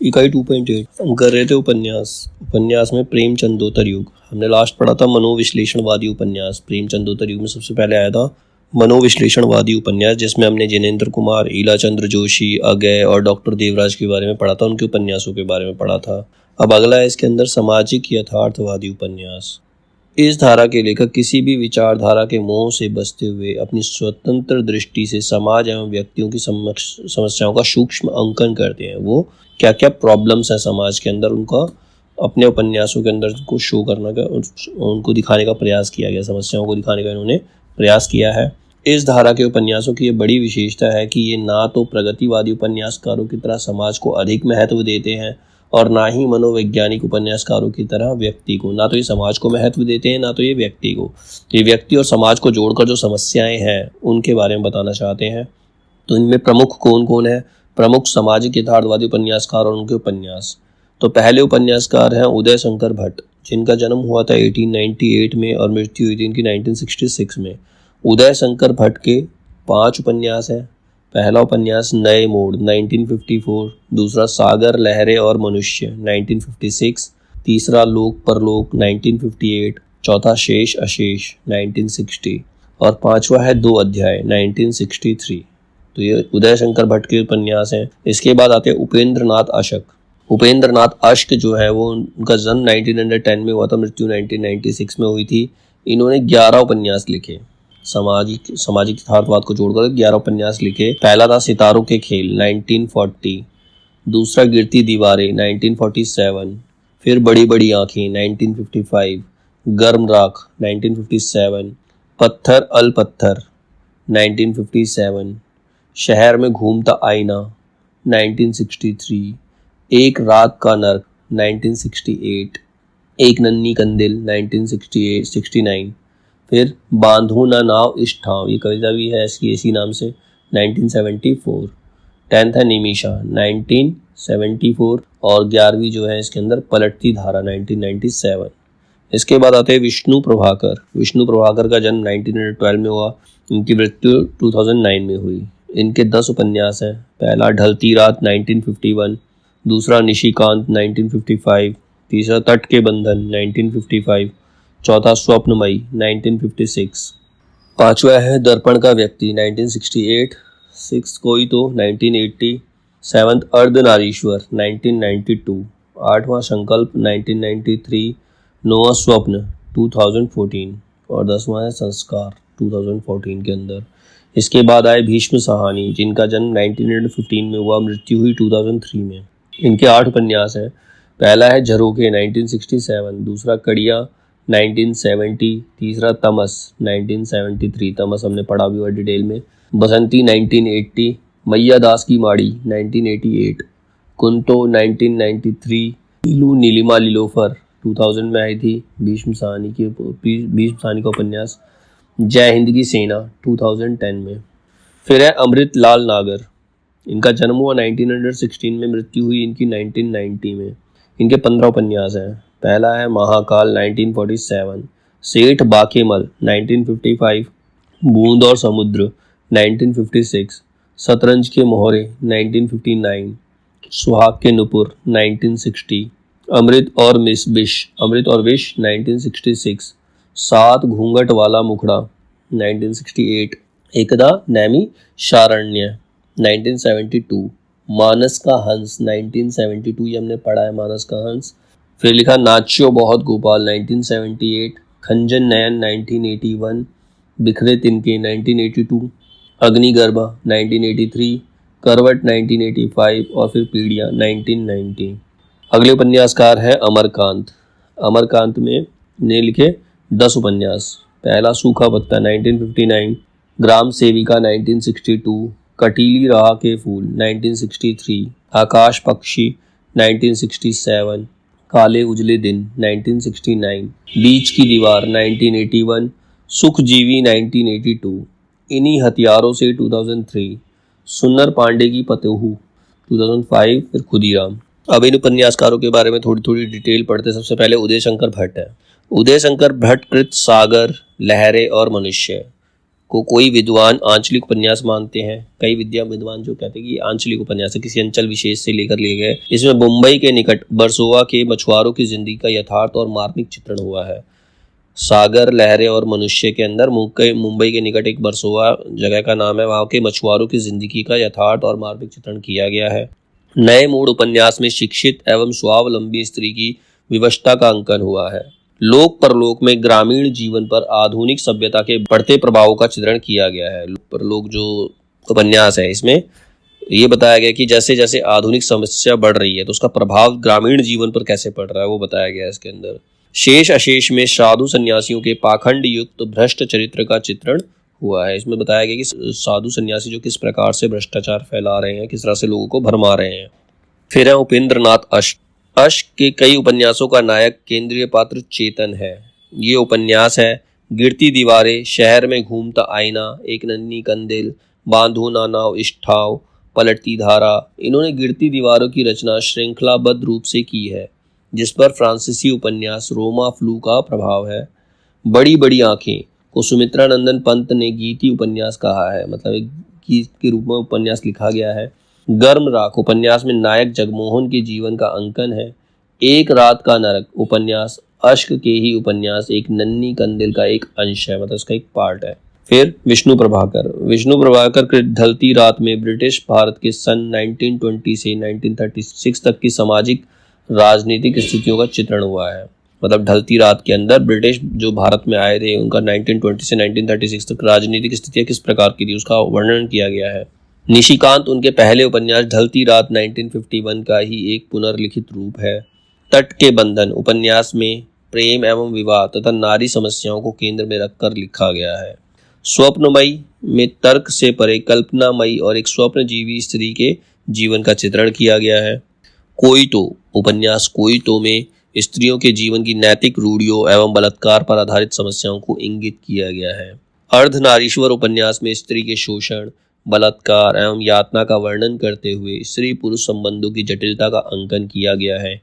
इकाई 2.8 हम कर रहे थे उपन्यास में प्रेमचंदोत्तर युग। हमने लास्ट पढ़ा था मनोविश्लेषणवादी उपन्यास। प्रेमचंदोत्तर युग में सबसे पहले आया था मनोविश्लेषणवादी उपन्यास, जिसमें हमने जिनेंद्र कुमार, ईला चंद्र जोशी, अगय और डॉक्टर देवराज के बारे में पढ़ा था, उनके उपन्यासों के बारे में पढ़ा था। अब अगला है इसके अंदर सामाजिक यथार्थवादी उपन्यास। इस धारा के लेखक किसी भी विचारधारा के मोह से बचते हुए अपनी स्वतंत्र दृष्टि से समाज एवं व्यक्तियों की समस्याओं का सूक्ष्म अंकन करते हैं। वो क्या क्या प्रॉब्लम्स हैं समाज के अंदर, उनका अपने उपन्यासों के अंदर को शो करने का, उनको दिखाने का प्रयास किया गया, समस्याओं को दिखाने का इन्होंने प्रयास किया है। इस धारा के उपन्यासों की ये बड़ी विशेषता है कि ये ना तो प्रगतिवादी उपन्यासकारों की तरह समाज को अधिक महत्व देते हैं और ना ही मनोवैज्ञानिक उपन्यासकारों की तरह व्यक्ति को। ना तो ये समाज को महत्व देते हैं, ना तो ये व्यक्ति को। ये व्यक्ति और समाज को जोड़कर जो समस्याएं हैं उनके बारे में बताना चाहते हैं। तो इनमें प्रमुख कौन कौन है? प्रमुख सामाजिक यथार्थवादी उपन्यासकार और उनके उपन्यास। तो पहले उपन्यासकार हैं उदय शंकर भट्ट, जिनका जन्म हुआ था 1898 में और मृत्यु हुई थी इनकी 1966 में। उदय शंकर भट्ट के 5 उपन्यास हैं। पहला उपन्यास नए मोड़ 1954, दूसरा सागर, लहरें और मनुष्य 1956, तीसरा लोक परलोक 1958, चौथा शेष अशेष 1960 और पांचवा है 2 अध्याय 1963। तो ये उदय शंकर भट्ट के उपन्यास हैं। इसके बाद आते हैं उपेंद्र नाथ अशक। उपेंद्र नाथ अशक जो है वो, उनका जन्म 1910 में हुआ था, मृत्यु 1996 में हुई थी। इन्होंने 11 उपन्यास लिखे, सामाजिक यथार्थवाद को जोड़कर 11 उपन्यास लिखे। पहला था सितारों के खेल 1940, दूसरा गिरती दीवारें 1947, फिर बड़ी बड़ी आंखें 1955, गर्म राख 1957, पत्थर अल पत्थर 1957, शहर में घूमता आईना 1963, एक रात का नर्क 1968, एक नन्ही कंदिल 1969, फिर बांधो ना नाव इस ठाव, ये कविता भी है इसकी इसी नाम से 1974। 10th है निमिषा 1974 और 11वीं जो है इसके अंदर पलटती धारा 1997। इसके बाद आते हैं विष्णु प्रभाकर। विष्णु प्रभाकर का जन्म 1912 में हुआ, इनकी मृत्यु 2009 में हुई। इनके 10 उपन्यास हैं। पहला ढलती रात 1951, दूसरा निशिकांत 1955, तीसरा तट के बंधन 1955, चौथा स्वप्नमयी 1956, पांचवा है दर्पण का व्यक्ति 1968, 6th कोई तो 1980, 7th अर्धनारीश्वर 1992, 8वां संकल्प 1993, 9वां स्वप्न 2014 और 10वां है संस्कार 2014 के अंदर। इसके बाद आए भीष्म साहनी, जिनका जन्म 1915 में हुआ, मृत्यु हुई 2003 में। इनके 8 उपन्यास हैं। पहला है झरोखे 1967, दूसरा कड़िया 1970, तीसरा तमस 1973, तमस हमने पढ़ा भी हुआ डिटेल में, बसंती 1980, मैया दास की माड़ी 1988, कुंतो 1993, नीलू नीलिमा लीलोफर 2000 में आई थी भीष्म साहनी का उपन्यास, जय हिंद की सेना 2010 में। फिर है अमृत लाल नागर, इनका जन्म हुआ 1916 में, मृत्यु हुई इनकी 1990 में। इनके 15 उपन्यास हैं। पहला है महाकाल 1947, सेठ बाकेमल 1955, बूंद और समुद्र 1956, शतरंज के मोहरे 1959, सुहाग के नुपुर 1960, अमृत और विष 1966, 7 घूंघट वाला मुखड़ा 1968, एकदा नैमी शारण्य 1972, मानस का हंस 1972, ये हमने पढ़ा है मानस का हंस। फिर लिखा नाच्यो बहुत गोपाल 1978, खंजन नयन 1981, बिखरे तिनके 1982, अग्निगर्भा 1983, करवट 1985 और फिर पीड़िया 1990। अगले उपन्यासकार है अमरकांत। अमरकांत में ने लिखे 10 उपन्यास। पहला सूखा पत्ता 1959, ग्राम सेविका 1962, कटीली राह के फूल 1963, आकाश पक्षी 1967, काले उजले दिन 1969, बीच की दीवार 1981, सुख जीवी 1982, इन्हीं हथियारों से 2003, सुन्नर पांडे की पतोहू 2005, फिर खुदीराम। अब इन उपन्यासकारों के बारे में थोड़ी थोड़ी डिटेल पढ़ते। सबसे पहले उदय शंकर भट्ट है। उदय शंकर भट्ट कृत सागर, लहरें और मनुष्य, को कोई विद्वान आंचलिक उपन्यास मानते हैं। कई विद्वान जो कहते हैं कि आंचलिक उपन्यास है, किसी अंचल विशेष से लेकर लिए गए। इसमें मुंबई के निकट बरसोवा के मछुआरों की जिंदगी का यथार्थ और मार्मिक चित्रण हुआ है। सागर, लहरें और मनुष्य के अंदर मुंबई के निकट एक बरसोवा जगह का नाम है, वहाँ के मछुआरों की जिंदगी का यथार्थ और मार्मिक चित्रण किया गया है। नए मूड उपन्यास में शिक्षित एवं स्वावलंबी स्त्री की विवशता का अंकन हुआ है। लोक परलोक में ग्रामीण जीवन पर आधुनिक सभ्यता के बढ़ते प्रभावों का चित्रण किया गया है। लोक परलोक जो उपन्यास है, इसमें ये बताया गया कि जैसे जैसे आधुनिक समस्या बढ़ रही है तो उसका प्रभाव ग्रामीण जीवन पर कैसे पड़ रहा है वो बताया गया है इसके अंदर। शेष अशेष में साधु सन्यासियों के पाखंड युक्त भ्रष्ट चरित्र का चित्रण हुआ है। इसमें बताया गया कि साधु सन्यासी जो किस प्रकार से भ्रष्टाचार फैला रहे हैं, किस तरह से लोगों को भरमा रहे हैं। फिर है उपेंद्र नाथ अश्क। अश्क के कई उपन्यासों का नायक केंद्रीय पात्र चेतन है। ये उपन्यास है गिरती दीवारें, शहर में घूमता आईना, एक नन्ही कंदिल, बांधो ना नाव इष्ठाव, पलटती धारा। इन्होंने गिरती दीवारों की रचना श्रृंखलाबद्ध रूप से की है, जिस पर फ्रांसीसी उपन्यास रोमा फ्लू का प्रभाव है। बड़ी बड़ी आंखें को सुमित्रा नंदन पंत ने गीति उपन्यास कहा है, मतलब एक गीत के रूप में उपन्यास लिखा गया है। गर्म राख उपन्यास में नायक जगमोहन के जीवन का अंकन है। एक रात का नरक उपन्यास अश्क के ही उपन्यास एक नन्ही कंदिल का एक अंश है, मतलब इसका एक पार्ट है। फिर विष्णु प्रभाकर के ढलती रात में ब्रिटिश भारत के सन 1920 से 1936 तक की सामाजिक राजनीतिक स्थितियों का चित्रण हुआ है। मतलब ढलती रात के अंदर ब्रिटिश जो भारत में आए थे, उनका 1920 से 1936 तक राजनीतिक स्थितियां किस प्रकार की थी उसका वर्णन किया गया है। निशिकांत उनके पहले उपन्यास ढलती रात 1951 का ही एक पुनर्लिखित रूप है। तट के बंधन उपन्यास में प्रेम एवं विवाह तथा नारी समस्याओं को केंद्र में रखकर लिखा गया है। स्वप्नमयी में तर्क से परे कल्पनामयी और एक स्वप्नजीवी स्त्री के जीवन का चित्रण किया गया है। कोयतो उपन्यास कोयतो में स्त्रियों के जीवन की नैतिक रूढ़ियों एवं बलात्कार पर आधारित समस्याओं को इंगित किया गया है। अर्धनारीश्वर उपन्यास में स्त्री के शोषण, बलात्कार एवं यातना का वर्णन करते हुए स्त्री पुरुष संबंधों की जटिलता का अंकन किया गया है।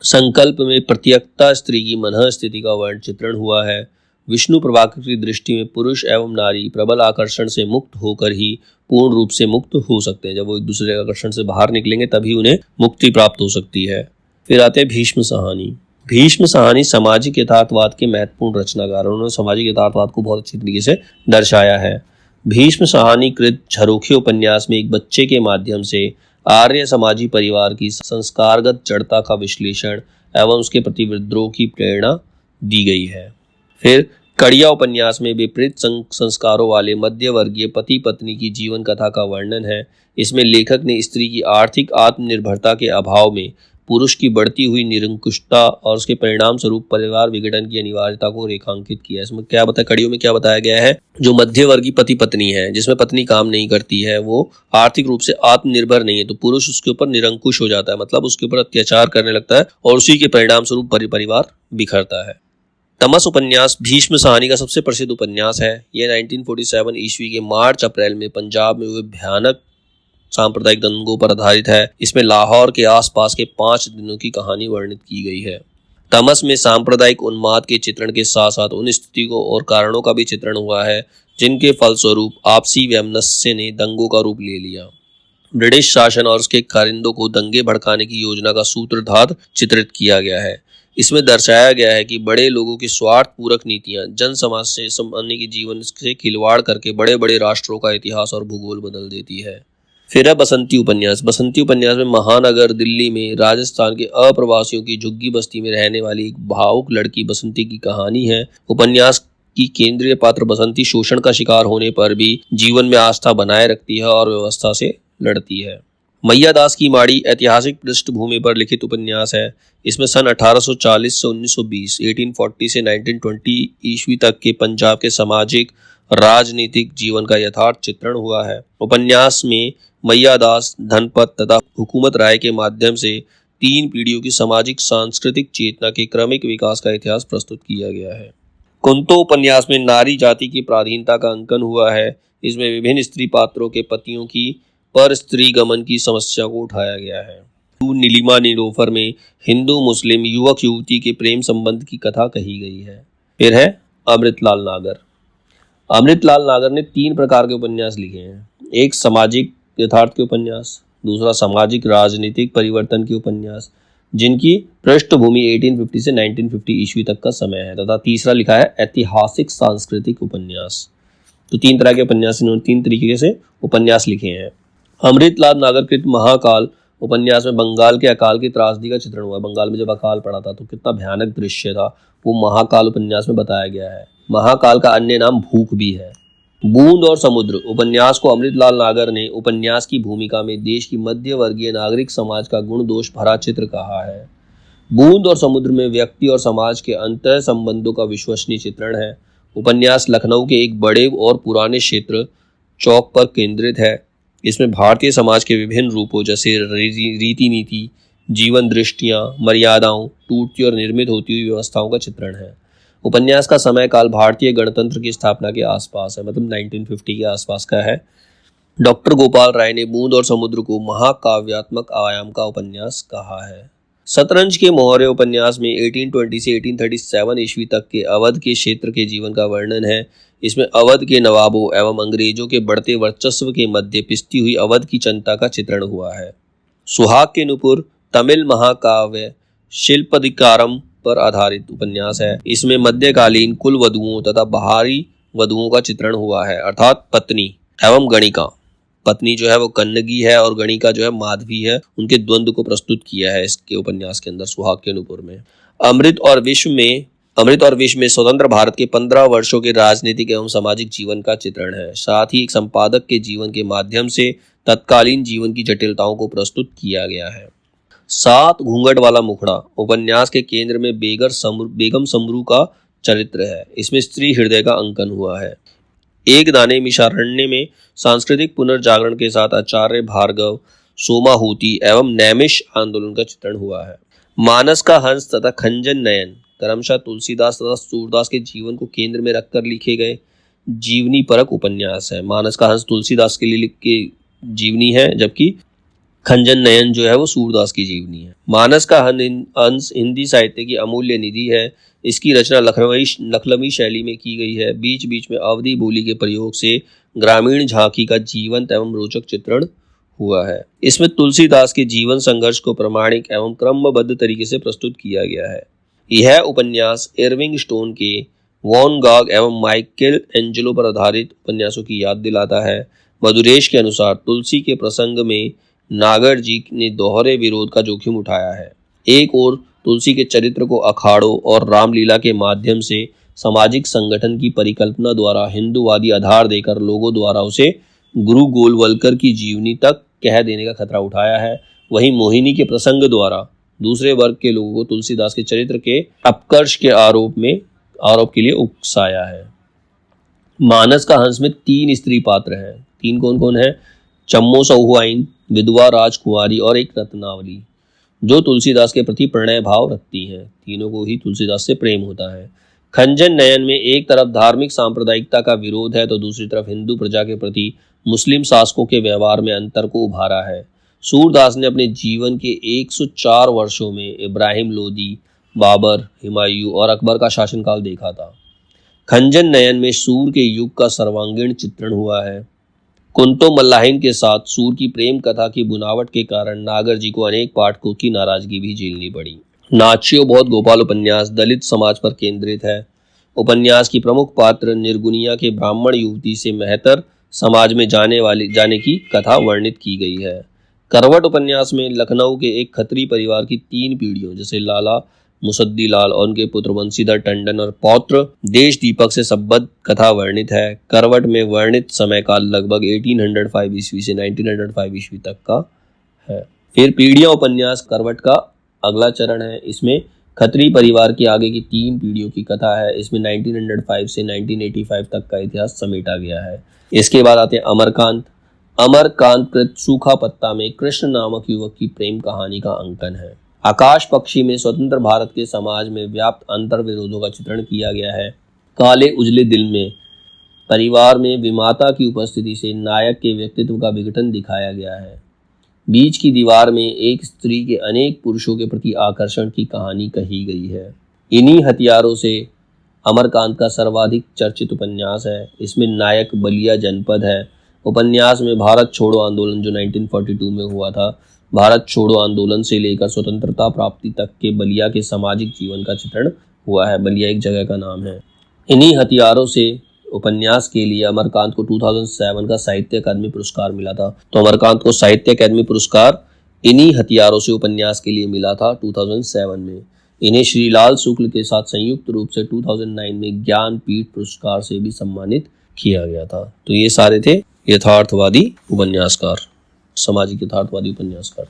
संकल्प में प्रत्यक्षता स्त्री की मनः स्थिति का वर्ण चित्रण हुआ है। विष्णु प्रभाकर की दृष्टि में पुरुष एवं नारी प्रबल आकर्षण से मुक्त होकर ही पूर्ण रूप से मुक्त हो सकते हैं। जब वो एक दूसरे के आकर्षण से बाहर निकलेंगे तभी उन्हें मुक्ति प्राप्त हो सकती है। फिर आते हैं भीष्म साहनी। भीष्म साहनी सामाजिक यथार्थवाद के महत्वपूर्ण रचनाकार। उन्होंने सामाजिक यथार्थवाद को बहुत अच्छी तरीके से दर्शाया है। भीष्म साहनी कृत झरोखे उपन्यास में एक बच्चे के माध्यम से आर्य समाजी परिवार की संस्कारगत जड़ता का विश्लेषण एवं उसके प्रति विद्रोह की प्रेरणा दी गई है। फिर कड़िया उपन्यास में विपरीत संस्कारों वाले मध्यवर्गीय पति पत्नी की जीवन कथा का वर्णन है। इसमें लेखक ने स्त्री की आर्थिक आत्मनिर्भरता के अभाव में पुरुष की बढ़ती हुई निरंकुशता और उसके परिणाम स्वरूप परिवार विघटन की अनिवार्यता को रेखांकित किया है। इसमें क्या बताया, कड़ियों में क्या बताया गया है, जो मध्यवर्गीय पति पत्नी है जिसमें पत्नी काम नहीं करती है, वो आर्थिक रूप से आत्मनिर्भर नहीं है, तो पुरुष उसके ऊपर निरंकुश हो जाता है, मतलब उसके ऊपर अत्याचार करने लगता है और उसी के परिणाम स्वरूप परिवार बिखरता है। तमस उपन्यास भीष्म साहनी का सबसे प्रसिद्ध उपन्यास है। यह 1947 ईस्वी के मार्च अप्रैल में पंजाब में हुए भयानक सांप्रदायिक दंगों पर आधारित है। इसमें लाहौर के आसपास के 5 दिनों की कहानी वर्णित की गई है। तमस में सांप्रदायिक उन्माद के चित्रण के साथ साथ उन स्थितियों और कारणों का भी चित्रण हुआ है जिनके फलस्वरूप आपसी वैमनस्य ने दंगों का रूप ले लिया। ब्रिटिश शासन और उसके कारिंदों को दंगे भड़काने की योजना का सूत्रधार चित्रित किया गया है। इसमें दर्शाया गया है कि बड़े लोगों की स्वार्थ पूरक नीतियां जन समाज से सामान्य के जीवन से खिलवाड़ करके बड़े बड़े राष्ट्रों का इतिहास और भूगोल बदल देती है। फिर है बसंती उपन्यास। बसंती उपन्यास में महानगर दिल्ली में राजस्थान के अप्रवासियों की झुग्गी बस्ती में रहने वाली एक भावुक लड़की बसंती की कहानी है। उपन्यास की केंद्रीय पात्र बसंती शोषण का शिकार होने पर भी जीवन में आस्था बनाए रखती है और व्यवस्था से लड़ती है। मैया दास की माड़ी ऐतिहासिक पृष्ठभूमि पर लिखित उपन्यास है। इसमें सन 1840 से 1920, 1840 से 1920 ईस्वी तक के पंजाब के सामाजिक राजनीतिक जीवन का यथार्थ चित्रण हुआ है। उपन्यास में मैया दास, धनपत तथा हुकूमत राय के माध्यम से 3 पीढ़ियों की सामाजिक सांस्कृतिक चेतना के क्रमिक विकास का इतिहास प्रस्तुत किया गया है। कुंतो उपन्यास में नारी जाति की पराधीनता का अंकन हुआ है। इसमें विभिन्न स्त्री पात्रों के पतियों की पर स्त्री गमन की समस्या को उठाया गया है। नीलिमा नीलोफर में हिंदू मुस्लिम युवक युवती के प्रेम संबंध की कथा कही गई है। फिर है अमृतलाल नागर। अमृतलाल नागर ने 3 प्रकार के उपन्यास लिखे हैं। एक सामाजिक यथार्थ के उपन्यास, दूसरा सामाजिक राजनीतिक परिवर्तन के उपन्यास जिनकी पृष्ठभूमि 1850 से 1950 ईस्वी तक का समय है, तथा तीसरा लिखा है ऐतिहासिक सांस्कृतिक उपन्यास। तो 3 तरह के उपन्यास, इन्होंने 3 तरीके से उपन्यास लिखे हैं। अमृतलाल नागर कृत महाकाल उपन्यास में बंगाल के अकाल की त्रासदी का चित्रण हुआ। बंगाल में जब अकाल पड़ा था तो कितना भयानक दृश्य था, वो महाकाल उपन्यास में बताया गया है। महाकाल का अन्य नाम भूख भी है। बूंद और समुद्र उपन्यास को अमृतलाल नागर ने उपन्यास की भूमिका में देश की मध्य वर्गीय नागरिक समाज का गुण दोष भरा चित्र कहा है। बूंद और समुद्र में व्यक्ति और समाज के अंतः संबंधों का विश्वसनीय चित्रण है। उपन्यास लखनऊ के एक बड़े और पुराने क्षेत्र चौक पर केंद्रित है। इसमें भारतीय समाज के विभिन्न रूपों जैसे रीति नीति, जीवन दृष्टियां, मर्यादाओं, टूटती और निर्मित होती हुई व्यवस्थाओं का चित्रण है। उपन्यास का समय काल भारतीय गणतंत्र की स्थापना के आसपास है, मतलब 1950 के आसपास का है। डॉक्टर गोपाल राय ने बूंद और समुद्र को महाकाव्यात्मक आयाम का उपन्यास कहा है। शतरंज के मोहरे उपन्यास में 1820 से 1837 ईस्वी तक के अवध के क्षेत्र के जीवन का वर्णन है। इसमें अवध के नवाबों एवं अंग्रेजों के बढ़ते वर्चस्व के मध्य पिसती हुई अवध की जनता का चित्रण हुआ है। सुहाग के नुपुर तमिल महाकाव्य शिल्पदिकारम पर आधारित उपन्यास है। इसमें मध्यकालीन कुल वधुओं तथा बाहरी वधुओं का चित्रण हुआ है, अर्थात पत्नी एवं गणिका। पत्नी जो है वो कन्नगी है और गणिका जो है माधवी है, उनके द्वंद्व को प्रस्तुत किया है इसके उपन्यास के अंदर, सुहाग के नुपुर में। अमृत और विश्व में स्वतंत्र भारत के 15 वर्षों के राजनीतिक एवं सामाजिक जीवन का चित्रण है। साथ ही एक संपादक के जीवन के माध्यम से तत्कालीन जीवन की जटिलताओं को प्रस्तुत किया गया है। 7 घूंघट वाला मुखड़ा उपन्यास के केंद्र में बेगम समरू का चरित्र है। इसमें स्त्री हृदय का अंकन हुआ है। एक दाने मिशारण्य में सांस्कृतिक पुनर्जागरण के साथ आचार्य भार्गव, सोमाहुति एवं नैमिष आंदोलन का चित्रण हुआ है। मानस का हंस तथा खंजन नयन क्रमशः तुलसीदास तथा सूरदास के जीवन को केंद्र में रखकर लिखे गए जीवनी परक उपन्यास है। मानस का हंस तुलसीदास के लिए के जीवनी है, जबकि खंजन नयन जो है वो सूरदास की जीवनी है। मानस का हंस हिंदी साहित्य की अमूल्य निधि है। इसकी रचना लखनवी शैली में की गई है। बीच बीच में अवधी बोली के प्रयोग से ग्रामीण झांकी का जीवंत एवं रोचक चित्रण हुआ है। इसमें तुलसीदास के जीवन संघर्ष को प्रामाणिक एवं क्रमबद्ध तरीके से प्रस्तुत किया गया है। यह उपन्यास इरविंग स्टोन के वॉन गॉग एवं माइकल एंजेलो पर आधारित उपन्यासों की याद दिलाता है। मधुरेश के अनुसार तुलसी के प्रसंग में नागर जी ने दोहरे विरोध का जोखिम उठाया है। एक ओर तुलसी के चरित्र को अखाड़ों और रामलीला के माध्यम से सामाजिक संगठन की परिकल्पना द्वारा हिंदूवादी आधार देकर लोगों द्वारा उसे गुरु गोलवलकर की जीवनी तक कह देने का खतरा उठाया है। वहीं मोहिनी के प्रसंग द्वारा दूसरे वर्ग के लोगों को तुलसीदास के चरित्र के अपकर्ष के आरोप के लिए उकसाया है। मानस का हंस में 3 स्त्री पात्र हैं। 3 कौन कौन है? चम्मो सहुआइन, विधवा राजकुमारी और एक रत्नावली, जो तुलसीदास के प्रति प्रणय भाव रखती हैं। तीनों को ही तुलसीदास से प्रेम होता है। खंजन नयन में एक तरफ धार्मिक सांप्रदायिकता का विरोध है तो दूसरी तरफ हिंदू प्रजा के प्रति मुस्लिम शासकों के व्यवहार में अंतर को उभारा है। सूरदास ने अपने जीवन के 104 वर्षों में इब्राहिम लोदी, बाबर, हुमायूं और अकबर का शासनकाल देखा था। खंजन नयन में सूर के युग का सर्वांगीण चित्रण हुआ है। कुंतो मल्लाहिन के साथ सूर की प्रेम कथा की बुनावट के कारण नागर जी को अनेक पाठकों की नाराजगी भी झेलनी पड़ी। नाचियो बहुत गोपाल उपन्यास दलित समाज पर केंद्रित है। उपन्यास की प्रमुख पात्र निर्गुनिया के ब्राह्मण युवती से मेहतर समाज में जाने की कथा वर्णित की गई है। करवट उपन्यास में लखनऊ के एक खत्री परिवार की 3 पीढ़ियों जैसे लाला मुसद्दी लाल और उनके पुत्र वंशीधर टंडन और पौत्र देश दीपक से संबद्ध कथा वर्णित है। करवट में वर्णित समय काल लगभग 1805 ईस्वी से 1905 ईस्वी तक का है। फिर पीढ़ियां उपन्यास करवट का अगला चरण है। इसमें खत्री परिवार की आगे की 3 पीढ़ियों की कथा है। इसमें 1905 से 1985 तक का इतिहास समेटा गया है। इसके बाद आते हैं अमरकांत कृत सूखा पत्ता में कृष्ण नामक युवक की प्रेम कहानी का अंकन है। आकाश पक्षी में स्वतंत्र भारत के समाज में व्याप्त अंतर विरोधों का चित्रण किया गया है। काले उजले दिल में परिवार में विमाता की उपस्थिति से नायक के व्यक्तित्व का विघटन दिखाया गया है। बीच की दीवार में एक स्त्री के अनेक पुरुषों के प्रति आकर्षण की कहानी कही गई है। इन्हीं हथियारों से अमरकांत का सर्वाधिक चर्चित उपन्यास है। इसमें नायक बलिया जनपद है। उपन्यास में भारत छोड़ो आंदोलन जो 1942 में हुआ था, भारत छोड़ो आंदोलन से लेकर स्वतंत्रता प्राप्ति तक के बलिया के सामाजिक जीवन का चित्रण हुआ है। बलिया एक जगह का नाम है। इन्हीं हथियारों से उपन्यास के लिए अमरकांत को 2007 का साहित्य अकादमी पुरस्कार मिला था। तो अमरकांत को साहित्य अकादमी पुरस्कार इन्हीं हथियारों से उपन्यास के लिए मिला था 2007 में। इन्हें श्रीलाल शुक्ल के साथ संयुक्त रूप से 2009 में ज्ञानपीठ पुरस्कार से भी सम्मानित किया गया था। तो ये सारे थे यथार्थवादी उपन्यासकार, सामाजिक यथार्थवादी उपन्यासकार।